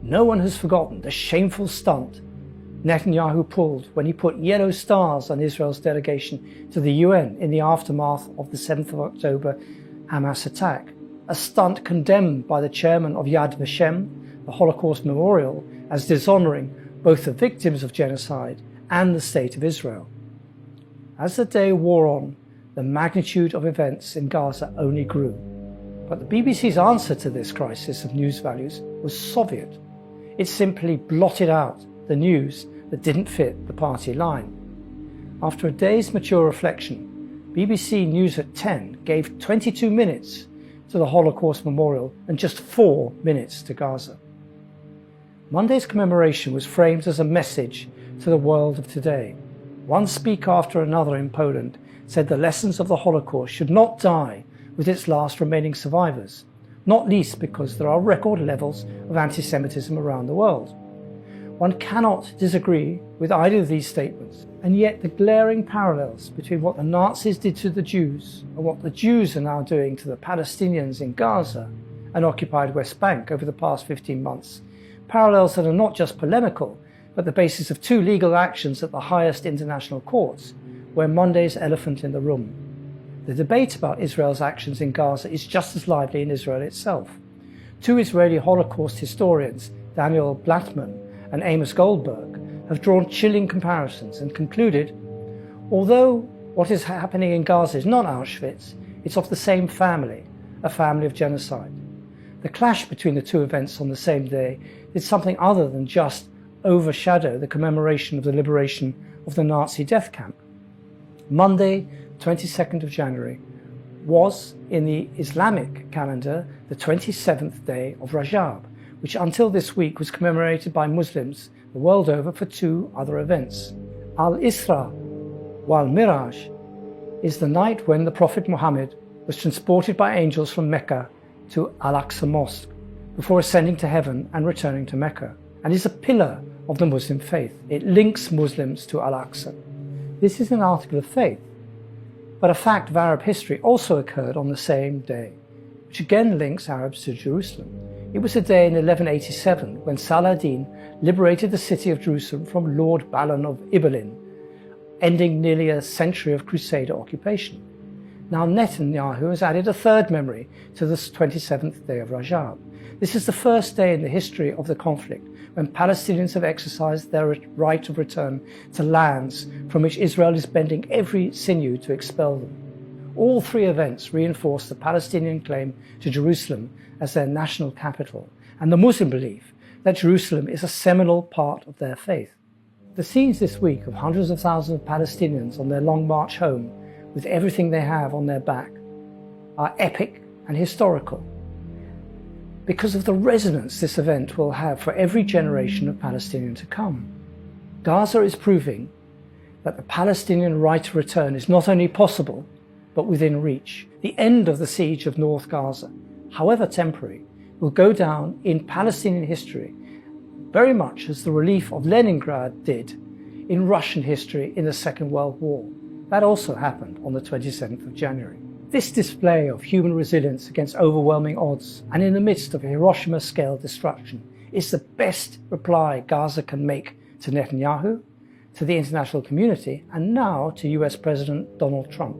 No one has forgotten the shameful stunt Netanyahu pulled when he put yellow stars on Israel's delegation to the UN in the aftermath of the 7th of October Hamas attack, a stunt condemned by the chairman of Yad Vashem, the Holocaust Memorial, as dishonoring both the victims of genocide and the State of Israel. As the day wore on, the magnitude of events in Gaza only grew. But the BBC's answer to this crisis of news values was Soviet. It simply blotted out the news that didn't fit the party line. After a day's mature reflection, BBC News at 10 gave 22 minutes to the Holocaust Memorial and just 4 minutes to Gaza. Monday's commemoration was framed as a message to the world of today. One speaker after another in Poland said the lessons of the Holocaust should not die with its last remaining survivors, not least because there are record levels of anti-Semitism around the world. One cannot disagree with either of these statements, and yet the glaring parallels between what the Nazis did to the Jews and what the Jews are now doing to the Palestinians in Gaza and occupied West Bank over the past 15 months, parallels that are not just polemical, but the basis of 2 legal actions at the highest international courts, were Monday's elephant in the room. The debate about Israel's actions in Gaza is just as lively in Israel itself. 2 Israeli Holocaust historians, Daniel Blattman and Amos Goldberg, have drawn chilling comparisons and concluded, although what is happening in Gaza is not Auschwitz, it's of the same family, a family of genocide. The clash between the 2 events on the same day did something other than just overshadow the commemoration of the liberation of the Nazi death camp. Monday, 22nd of January, was, in the Islamic calendar, the 27th day of Rajab, which until this week was commemorated by Muslims the world over for 2 other events. Al-Isra wal-Miraj is the night when the Prophet Muhammad was transported by angels from Mecca to Al-Aqsa Mosque before ascending to heaven and returning to Mecca, and is a pillar of the Muslim faith. It links Muslims to Al-Aqsa. This is an article of faith, but a fact of Arab history also occurred on the same day, which again links Arabs to Jerusalem. It was a day in 1187 when Saladin liberated the city of Jerusalem from Lord Balan of Ibelin, ending nearly a century of Crusader occupation. Now Netanyahu has added a 3rd memory to this 27th day of Rajab. This is the first day in the history of the conflict when Palestinians have exercised their right of return to lands from which Israel is bending every sinew to expel them. All 3 events reinforce the Palestinian claim to Jerusalem as their national capital, and the Muslim belief that Jerusalem is a seminal part of their faith. The scenes this week of hundreds of thousands of Palestinians on their long march home with everything they have on their back are epic and historical because of the resonance this event will have for every generation of Palestinian to come. Gaza is proving that the Palestinian right to return is not only possible, but within reach. The end of the siege of North Gaza, however temporary, will go down in Palestinian history very much as the relief of Leningrad did in Russian history in the Second World War. That also happened on the 27th of January. This display of human resilience against overwhelming odds and in the midst of Hiroshima-scale destruction is the best reply Gaza can make to Netanyahu, to the international community, and now to US President Donald Trump.